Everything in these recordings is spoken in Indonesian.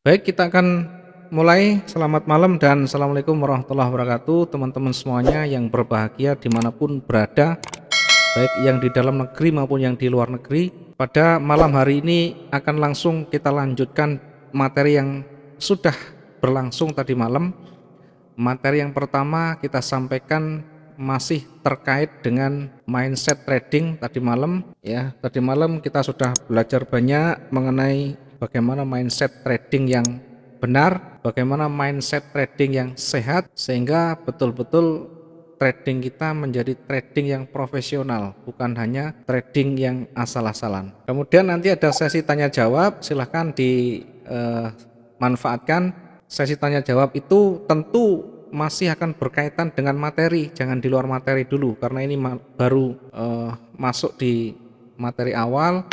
Baik, kita akan mulai. Selamat malam dan Assalamualaikum warahmatullahi wabarakatuh. Teman-teman semuanya yang berbahagia dimanapun berada, baik yang di dalam negeri maupun yang di luar negeri. Pada malam hari ini akan langsung kita lanjutkan materi yang sudah berlangsung tadi malam. Materi yang pertama kita sampaikan masih terkait dengan mindset trading tadi malam ya. Tadi malam kita sudah belajar banyak mengenai bagaimana mindset trading yang benar, bagaimana mindset trading yang sehat sehingga betul-betul trading kita menjadi trading yang profesional, bukan hanya trading yang asal-asalan. Kemudian nanti ada sesi tanya jawab, silahkan dimanfaatkan. Sesi tanya jawab itu tentu masih akan berkaitan dengan materi, jangan di luar materi dulu karena ini baru masuk di materi awal.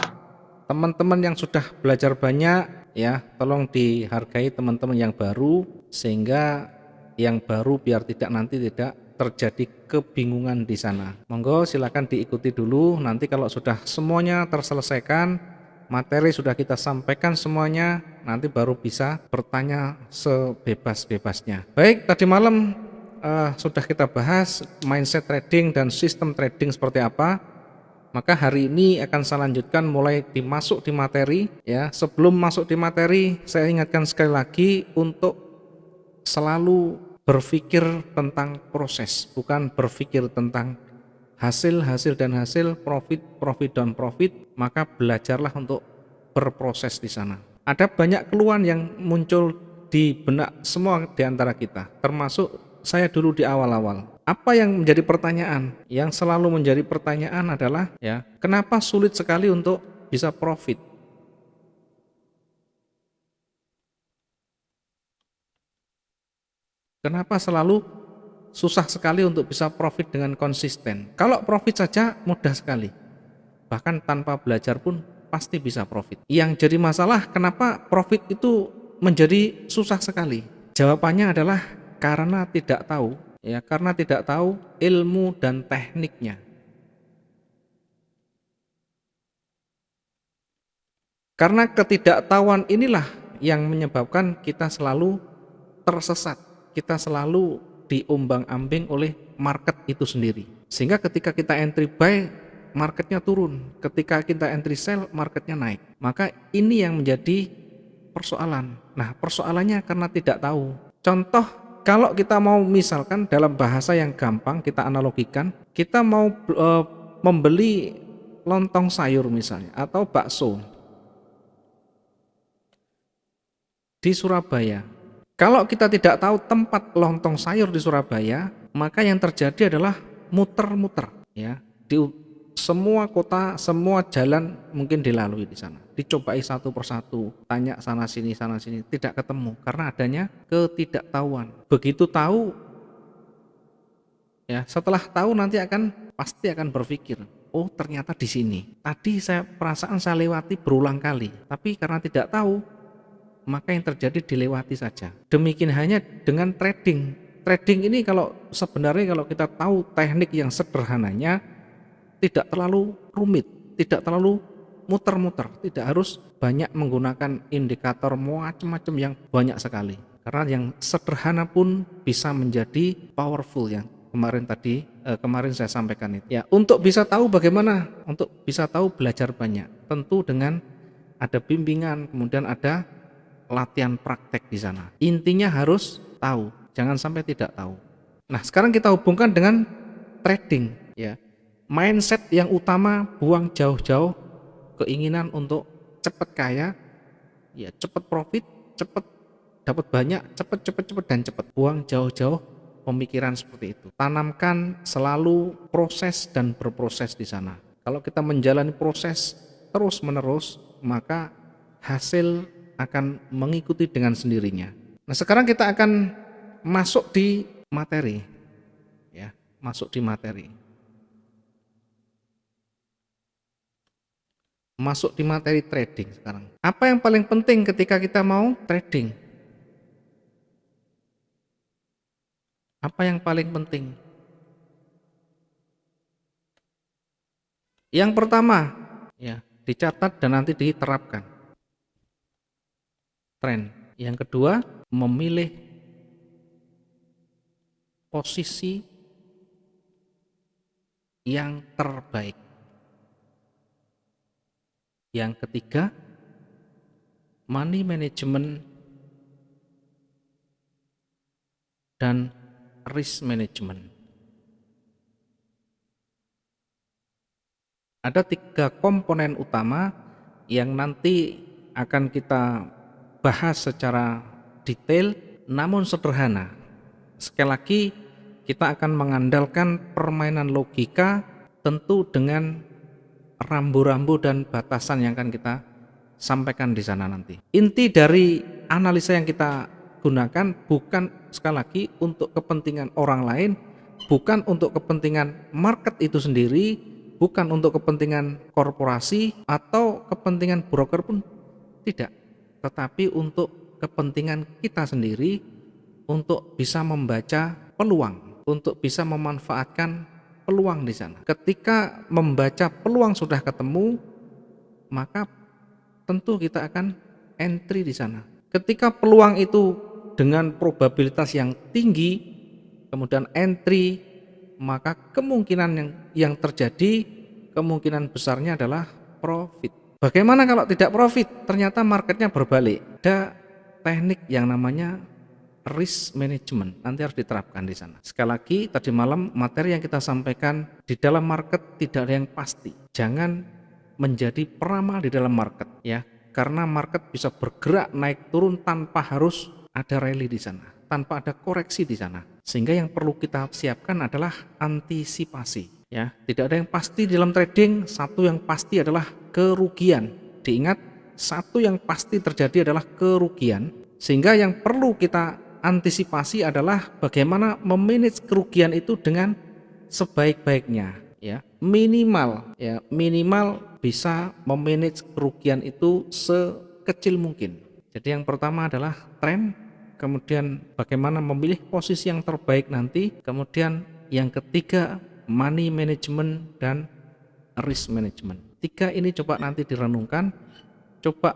Teman-teman yang sudah belajar banyak ya, tolong dihargai teman-teman yang baru sehingga yang baru biar nanti tidak terjadi kebingungan di sana. Monggo silakan diikuti dulu, nanti kalau sudah semuanya terselesaikan, materi sudah kita sampaikan semuanya, nanti baru bisa bertanya sebebas-bebasnya. Baik, tadi malam sudah kita bahas mindset trading dan sistem trading seperti apa. Maka hari ini akan saya lanjutkan mulai dimasuk di materi ya. Sebelum masuk di materi, saya ingatkan sekali lagi untuk selalu berpikir tentang proses, bukan berpikir tentang hasil dan hasil, profit dan profit. Maka belajarlah untuk berproses di sana. Ada banyak keluhan yang muncul di benak semua di antara kita, termasuk saya dulu di awal-awal. Apa yang menjadi pertanyaan? Yang selalu menjadi pertanyaan adalah ya, kenapa sulit sekali untuk bisa profit? Kenapa selalu susah sekali untuk bisa profit dengan konsisten? Kalau profit saja mudah sekali. Bahkan tanpa belajar pun pasti bisa profit. Yang jadi masalah kenapa profit itu menjadi susah sekali? Jawabannya adalah karena tidak tahu, ya, karena tidak tahu ilmu dan tekniknya. Karena ketidaktahuan inilah yang menyebabkan kita selalu tersesat, kita selalu diombang-ambing oleh market itu sendiri. Sehingga ketika kita entry buy, marketnya turun, ketika kita entry sell, marketnya naik. Maka ini yang menjadi persoalan. Nah, persoalannya karena tidak tahu. Contoh, kalau kita mau misalkan dalam bahasa yang gampang kita analogikan, kita mau membeli lontong sayur misalnya atau bakso di Surabaya. Kalau kita tidak tahu tempat lontong sayur di Surabaya, maka yang terjadi adalah muter-muter ya. Di semua kota, semua jalan mungkin dilalui di sana. Dicobai satu persatu, tanya sana sini, tidak ketemu karena adanya ketidaktahuan. Begitu tahu ya, setelah tahu nanti pasti akan berpikir, oh ternyata di sini. Tadi saya perasaan saya lewati berulang kali, tapi karena tidak tahu, maka yang terjadi dilewati saja. Demikian hanya dengan trading. Trading ini kalau sebenarnya kalau kita tahu teknik yang sederhananya, tidak terlalu rumit, tidak terlalu muter-muter, tidak harus banyak menggunakan indikator macam-macam yang banyak sekali. Karena yang sederhana pun bisa menjadi powerful yang kemarin saya sampaikan itu. Ya, untuk bisa tahu bagaimana, untuk bisa tahu belajar banyak. Tentu dengan ada bimbingan, kemudian ada latihan praktek di sana. Intinya harus tahu, jangan sampai tidak tahu. Nah, sekarang kita hubungkan dengan trading ya. Mindset yang utama, buang jauh-jauh keinginan untuk cepat kaya, ya cepat profit, cepat dapat banyak, cepat dan cepat. Buang jauh-jauh pemikiran seperti itu. Tanamkan selalu proses dan berproses di sana. Kalau kita menjalani proses terus-menerus, maka hasil akan mengikuti dengan sendirinya. Nah, sekarang kita akan masuk di materi ya, masuk di materi. Masuk di materi trading sekarang. Apa yang paling penting ketika kita mau trading? Apa yang paling penting? Yang pertama, ya, dicatat dan nanti diterapkan. Tren. Yang kedua, memilih posisi yang terbaik. Yang ketiga, money management dan risk management. Ada 3 komponen utama yang nanti akan kita bahas secara detail namun sederhana. Sekali lagi, kita akan mengandalkan permainan logika tentu dengan rambu-rambu dan batasan yang akan kita sampaikan di sana nanti. Inti dari analisa yang kita gunakan bukan sekali lagi untuk kepentingan orang lain, bukan untuk kepentingan market itu sendiri, bukan untuk kepentingan korporasi atau kepentingan broker pun tidak, tetapi untuk kepentingan kita sendiri, untuk bisa membaca peluang, untuk bisa memanfaatkan peluang di sana. Ketika membaca peluang sudah ketemu, maka tentu kita akan entry di sana. Ketika peluang itu dengan probabilitas yang tinggi, kemudian entry, maka kemungkinan yang terjadi, kemungkinan besarnya adalah profit. Bagaimana kalau tidak profit? Ternyata marketnya berbalik. Ada teknik yang namanya risk management, nanti harus diterapkan di sana. Sekali lagi, tadi malam materi yang kita sampaikan, di dalam market tidak ada yang pasti. Jangan menjadi peramal di dalam market, ya, karena market bisa bergerak naik turun tanpa harus ada rally di sana, tanpa ada koreksi di sana. Sehingga yang perlu kita siapkan adalah antisipasi, ya. Tidak ada yang pasti di dalam trading. Satu yang pasti adalah kerugian. Diingat, satu yang pasti terjadi adalah kerugian. Sehingga yang perlu kita antisipasi adalah bagaimana memanage kerugian itu dengan sebaik-baiknya, ya. Minimal bisa memanage kerugian itu sekecil mungkin. Jadi yang pertama adalah tren, kemudian bagaimana memilih posisi yang terbaik nanti, kemudian yang ketiga money management dan risk management. 3 ini coba nanti direnungkan, coba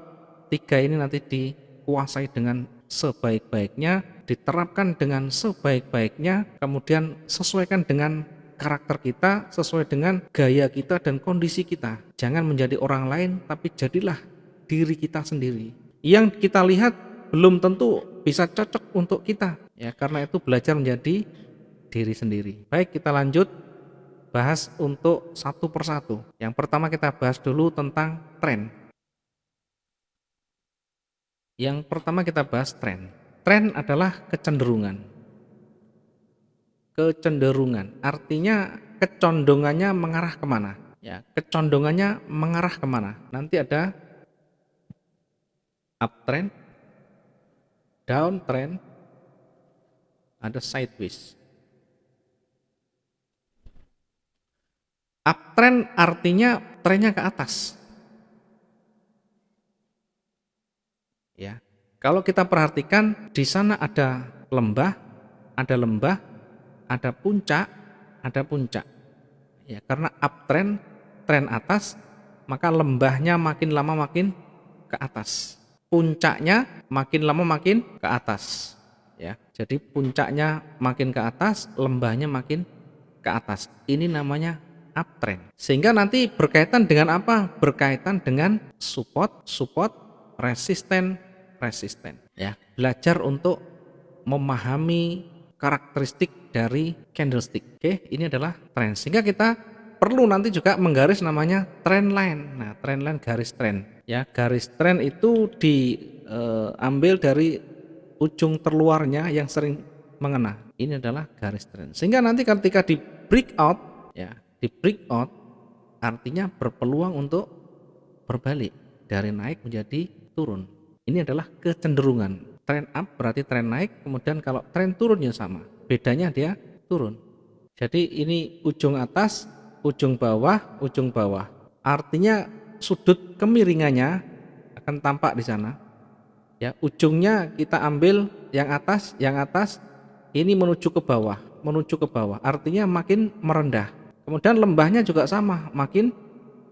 3 ini nanti dikuasai dengan sebaik-baiknya, diterapkan dengan sebaik-baiknya, kemudian sesuaikan dengan karakter kita, sesuai dengan gaya kita dan kondisi kita. Jangan menjadi orang lain, tapi jadilah diri kita sendiri. Yang kita lihat belum tentu bisa cocok untuk kita, ya, karena itu belajar menjadi diri sendiri. Baik, kita lanjut bahas untuk satu persatu. Yang pertama kita bahas dulu tentang tren. Yang pertama kita bahas tren. Tren adalah kecenderungan. Kecenderungan artinya kecondongannya mengarah kemana? Ya, kecondongannya mengarah kemana? Nanti ada uptrend, downtrend, ada sideways. Uptrend artinya trennya ke atas. Ya, kalau kita perhatikan di sana ada lembah, ada puncak, Ya, karena uptrend, tren atas, maka lembahnya makin lama makin ke atas. Puncaknya makin lama makin ke atas. Ya, jadi puncaknya makin ke atas, lembahnya makin ke atas. Ini namanya uptrend. Sehingga nanti berkaitan dengan apa? Berkaitan dengan support, resisten, ya. Belajar untuk memahami karakteristik dari candlestick. Oke, ini adalah tren. Sehingga kita perlu nanti juga menggaris namanya trend line. Nah, trend line garis tren, ya. Garis tren itu diambil dari ujung terluarnya yang sering mengena. Ini adalah garis tren. Sehingga nanti ketika di breakout, ya, di breakout artinya berpeluang untuk berbalik dari naik menjadi turun. Ini adalah kecenderungan. Tren up berarti tren naik, kemudian kalau tren turunnya sama. Bedanya dia turun. Jadi ini ujung atas, ujung bawah. Artinya sudut kemiringannya akan tampak di sana. Ya, ujungnya kita ambil yang atas ini menuju ke bawah. Artinya makin merendah. Kemudian lembahnya juga sama, makin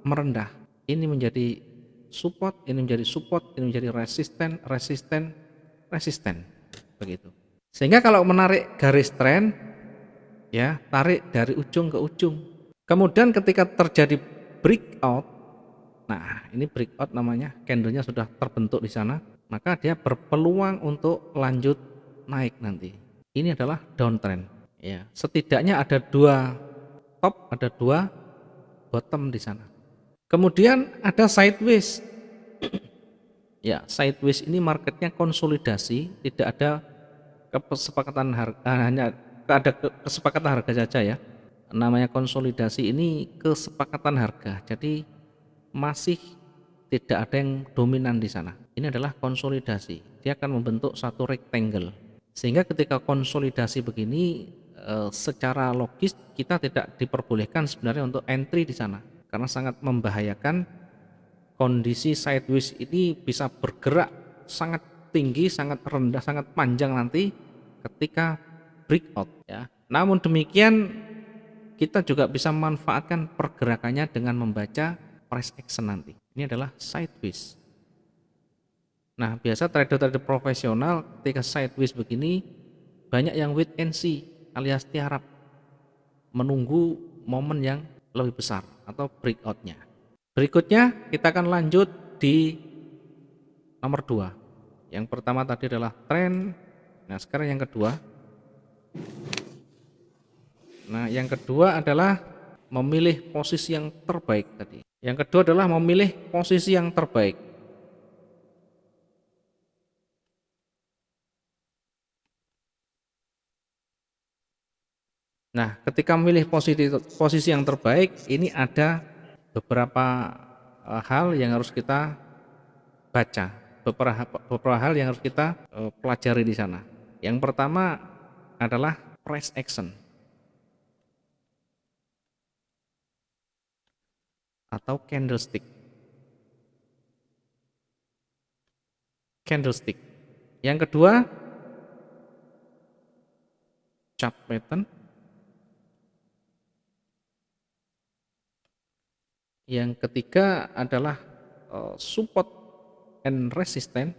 merendah. Ini menjadi support, ini menjadi resisten, resisten begitu. Sehingga kalau menarik garis tren ya, tarik dari ujung ke ujung. Kemudian ketika terjadi breakout, nah ini breakout namanya, candlenya sudah terbentuk di sana, maka dia berpeluang untuk lanjut naik nanti. Ini adalah downtrend ya. Setidaknya ada 2 top, ada 2 bottom di sana. Kemudian ada sideways. Ya, sideways ini marketnya konsolidasi, tidak ada kesepakatan harga, hanya ada kesepakatan harga saja ya. Namanya konsolidasi ini kesepakatan harga. Jadi masih tidak ada yang dominan di sana. Ini adalah konsolidasi. Dia akan membentuk satu rectangle. Sehingga ketika konsolidasi begini secara logis kita tidak diperbolehkan sebenarnya untuk entry di sana karena sangat membahayakan. Kondisi sideways ini bisa bergerak sangat tinggi, sangat rendah, sangat panjang nanti ketika breakout ya. Namun demikian kita juga bisa memanfaatkan pergerakannya dengan membaca price action nanti. Ini adalah sideways. Nah, biasa trader-trader profesional ketika sideways begini banyak yang wait and see alias tiarap, menunggu momen yang lebih besar atau breakoutnya. Berikutnya kita akan lanjut di nomor 2. Yang pertama tadi adalah tren. Nah, sekarang yang kedua. Nah, yang kedua adalah memilih posisi yang terbaik tadi. Yang kedua adalah memilih posisi yang terbaik. Nah, ketika memilih posisi yang terbaik, ini ada beberapa hal yang harus kita baca, beberapa hal yang harus kita pelajari di sana. Yang pertama adalah price action atau candlestick. Yang kedua chart pattern. Yang ketiga adalah support and resistance.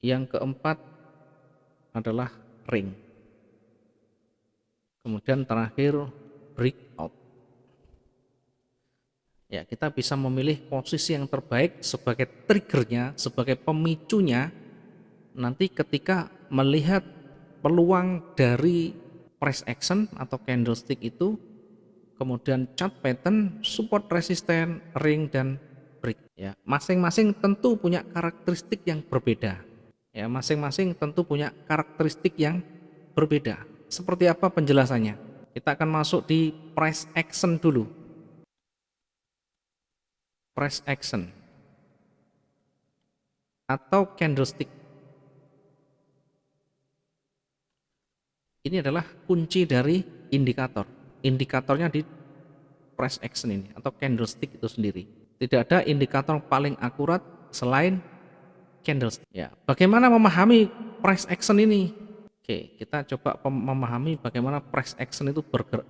Yang keempat adalah ring. Kemudian terakhir breakout. Ya, kita bisa memilih posisi yang terbaik sebagai triggernya, sebagai pemicunya nanti ketika melihat peluang dari price action atau candlestick itu, kemudian chart pattern, support resisten, ring dan break ya. Masing-masing tentu punya karakteristik yang berbeda. Ya, masing-masing tentu punya karakteristik yang berbeda. Seperti apa penjelasannya? Kita akan masuk di price action dulu. Price action atau candlestick. Ini adalah kunci dari indikator. Indikatornya di price action ini atau candlestick itu sendiri. Tidak ada indikator paling akurat selain candlestick. Ya, bagaimana memahami price action ini? Oke, kita coba memahami bagaimana price action itu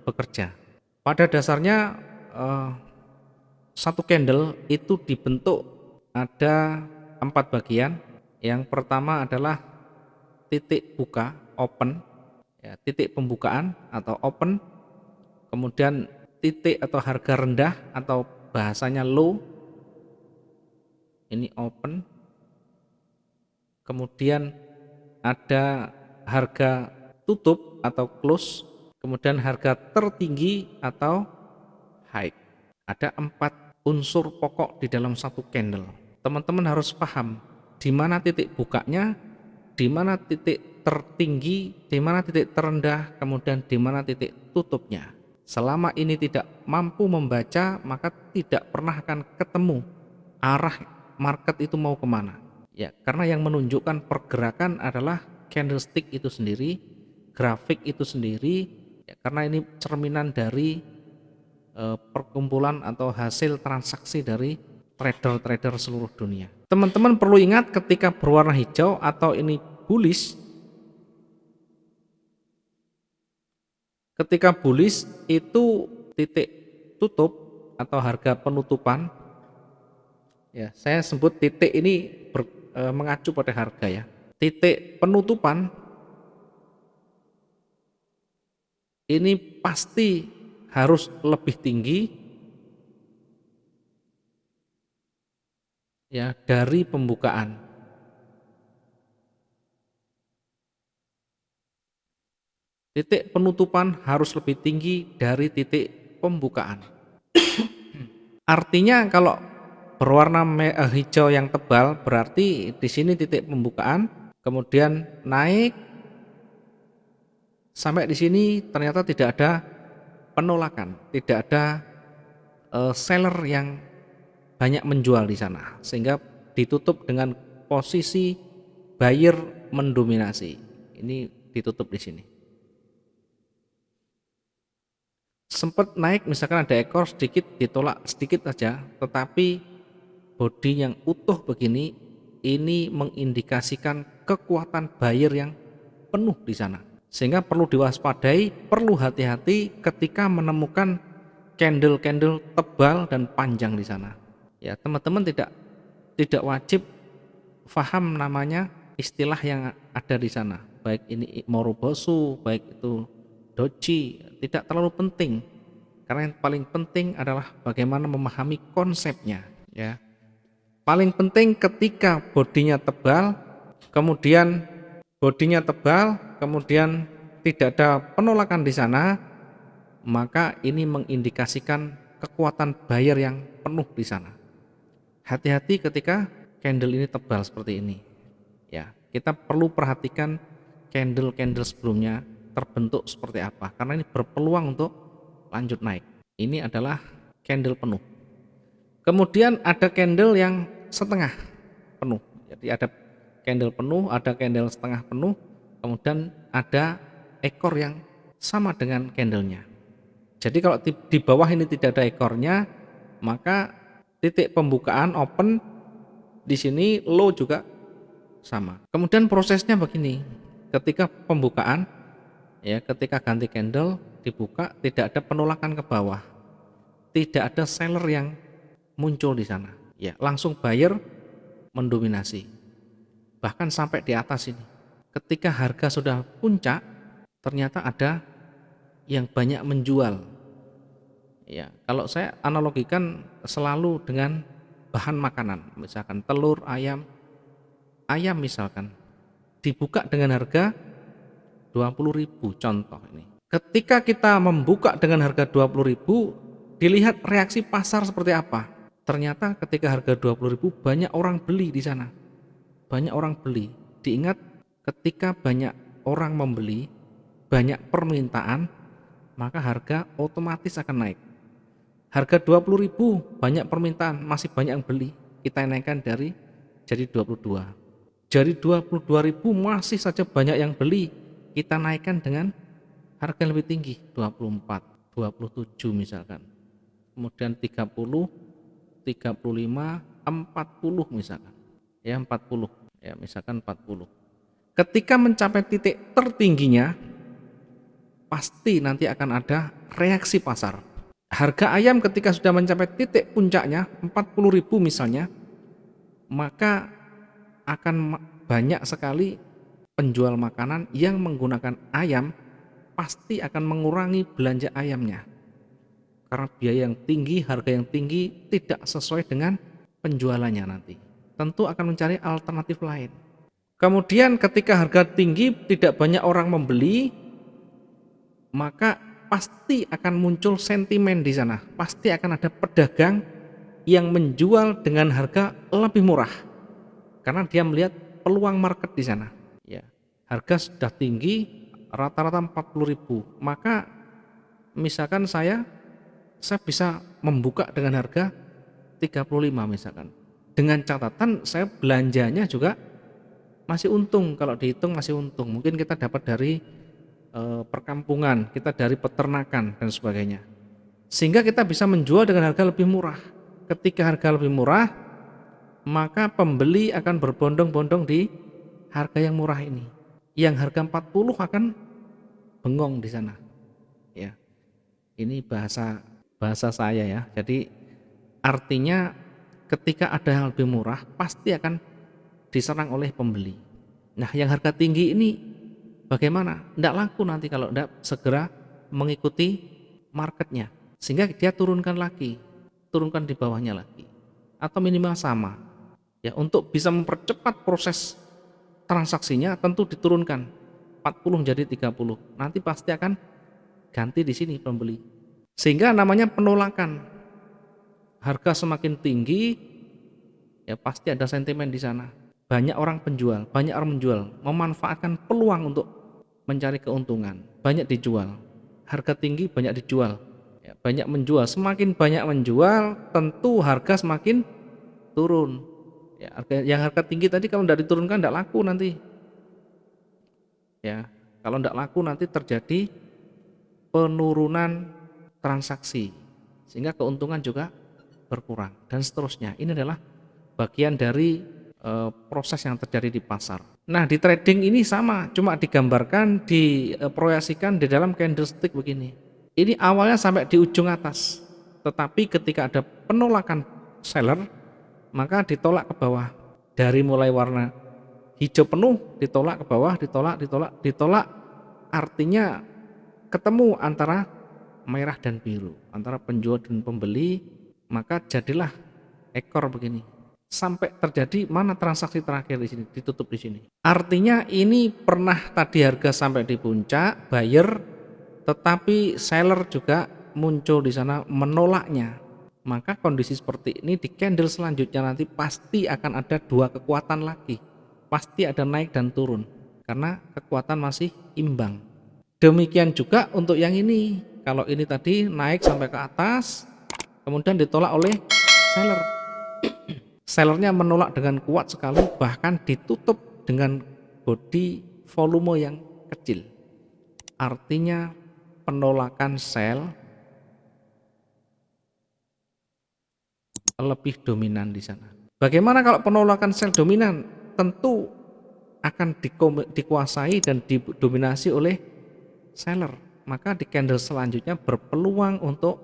bekerja. Pada dasarnya satu candle itu dibentuk ada 4 bagian. Yang pertama adalah titik buka, open, ya, titik pembukaan atau open, kemudian titik atau harga rendah atau bahasanya low, ini open, kemudian ada harga tutup atau close, kemudian harga tertinggi atau high. Ada 4 unsur pokok di dalam satu candle. Teman-teman harus paham di mana titik bukanya, di mana titik tertinggi, di mana titik terendah, kemudian di mana titik tutupnya. Selama ini tidak mampu membaca, maka tidak pernah akan ketemu arah market itu mau kemana. Ya, karena yang menunjukkan pergerakan adalah candlestick itu sendiri, grafik itu sendiri, ya, karena ini cerminan dari perkumpulan atau hasil transaksi dari trader-trader seluruh dunia. Teman-teman perlu ingat ketika berwarna hijau atau ini bullish, ketika bullish itu titik tutup atau harga penutupan Ya, saya sebut titik ini mengacu pada harga ya. Titik penutupan ini pasti harus lebih tinggi ya dari pembukaan. Titik penutupan harus lebih tinggi dari titik pembukaan. Artinya kalau berwarna hijau yang tebal berarti di sini titik pembukaan, kemudian naik sampai di sini ternyata tidak ada penolakan, tidak ada seller yang banyak menjual di sana, sehingga ditutup dengan posisi buyer mendominasi. Ini ditutup di sini. Sempat naik misalkan ada ekor sedikit ditolak sedikit saja, tetapi bodi yang utuh begini ini mengindikasikan kekuatan buyer yang penuh di sana. Sehingga perlu diwaspadai, perlu hati-hati ketika menemukan candle-candle tebal dan panjang di sana. Ya, teman-teman tidak wajib paham namanya istilah yang ada di sana. Baik ini Morobosu, baik itu Doji, tidak terlalu penting. Karena yang paling penting adalah bagaimana memahami konsepnya, ya. Paling penting ketika bodinya tebal, kemudian tidak ada penolakan di sana, maka ini mengindikasikan kekuatan buyer yang penuh di sana. Hati-hati ketika candle ini tebal seperti ini. Ya, kita perlu perhatikan candle-candle sebelumnya terbentuk seperti apa, karena ini berpeluang untuk lanjut naik. Ini adalah candle penuh. Kemudian ada candle yang setengah penuh. Jadi ada candle penuh, ada candle setengah penuh, kemudian ada ekor yang sama dengan candlenya. Jadi kalau di bawah ini tidak ada ekornya, maka titik pembukaan open di sini low juga sama. Kemudian prosesnya begini, ketika pembukaan ya, ketika ganti candle dibuka tidak ada penolakan ke bawah, tidak ada seller yang muncul di sana, ya langsung buyer mendominasi, bahkan sampai di atas ini. Ketika harga sudah puncak, ternyata ada yang banyak menjual. Ya, kalau saya analogikan selalu dengan bahan makanan, misalkan telur, ayam misalkan dibuka dengan harga 20.000 contoh ini. Ketika kita membuka dengan harga 20.000, dilihat reaksi pasar seperti apa. Ternyata ketika harga 20.000 banyak orang beli di sana. Banyak orang beli. Diingat ketika banyak orang membeli, banyak permintaan, maka harga otomatis akan naik. Harga 20.000 banyak permintaan, masih banyak yang beli, kita naikkan jadi 22. Jadi 22.000 masih saja banyak yang beli, kita naikkan dengan harga yang lebih tinggi, 24, 27 misalkan. Kemudian 30, 35, 40 misalkan. Ya 40, ya misalkan 40. Ketika mencapai titik tertingginya, pasti nanti akan ada reaksi pasar. Harga ayam ketika sudah mencapai titik puncaknya 40.000 misalnya, maka akan banyak sekali penjual makanan yang menggunakan ayam pasti akan mengurangi belanja ayamnya. Karena biaya yang tinggi, harga yang tinggi tidak sesuai dengan penjualannya nanti. Tentu akan mencari alternatif lain. Kemudian ketika harga tinggi tidak banyak orang membeli, maka pasti akan muncul sentimen di sana. Pasti akan ada pedagang yang menjual dengan harga lebih murah. Karena dia melihat peluang market di sana. Ya, harga sudah tinggi, rata-rata 40.000. Maka misalkan saya bisa membuka dengan harga 35 misalkan. Dengan catatan saya belanjanya juga masih untung, kalau dihitung masih untung. Mungkin kita dapat dari perkampungan, kita dari peternakan dan sebagainya. Sehingga kita bisa menjual dengan harga lebih murah. Ketika harga lebih murah, maka pembeli akan berbondong-bondong di harga yang murah ini. Yang harga 40 akan bengong di sana. Ya. Ini bahasa saya ya. Jadi artinya ketika ada yang lebih murah pasti akan diserang oleh pembeli. Nah, yang harga tinggi ini bagaimana? Tidak laku nanti kalau tidak segera mengikuti marketnya, sehingga dia turunkan di bawahnya lagi, atau minimal sama. Ya, untuk bisa mempercepat proses transaksinya tentu diturunkan 40 menjadi 30. Nanti pasti akan ganti di sini pembeli. Sehingga namanya penolakan. Harga semakin tinggi, ya pasti ada sentimen di sana. Banyak orang menjual, memanfaatkan peluang untuk mencari keuntungan. Banyak dijual. Harga tinggi banyak dijual. Ya, banyak menjual. Semakin banyak menjual, tentu harga semakin turun. Ya, harga tinggi tadi kalau tidak diturunkan tidak laku nanti. Ya, kalau tidak laku nanti terjadi penurunan transaksi, sehingga keuntungan juga berkurang dan seterusnya. Ini adalah bagian dari proses yang terjadi di pasar. Nah, di trading ini sama, cuma digambarkan, diproyeksikan di dalam candlestick begini. Ini awalnya sampai di ujung atas, tetapi ketika ada penolakan seller, maka ditolak ke bawah. Dari mulai warna hijau penuh ditolak ke bawah, ditolak, artinya ketemu antara merah dan biru, antara penjual dan pembeli, maka jadilah ekor begini. Sampai terjadi mana transaksi terakhir di sini, ditutup di sini. Artinya ini pernah tadi harga sampai di puncak, buyer, tetapi seller juga muncul di sana menolaknya. Maka kondisi seperti ini di candle selanjutnya nanti pasti akan ada dua kekuatan lagi. Pasti ada naik dan turun karena kekuatan masih imbang. Demikian juga untuk yang ini. Kalau ini tadi naik sampai ke atas, kemudian ditolak oleh seller. Sellernya menolak dengan kuat sekali, bahkan ditutup dengan body volume yang kecil. Artinya penolakan sell lebih dominan di sana. Bagaimana kalau penolakan sell dominan? Tentu akan dikuasai dan didominasi oleh seller. Maka di candle selanjutnya berpeluang untuk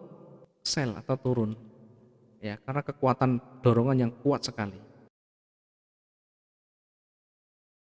sell atau turun. Ya, karena kekuatan dorongan yang kuat sekali.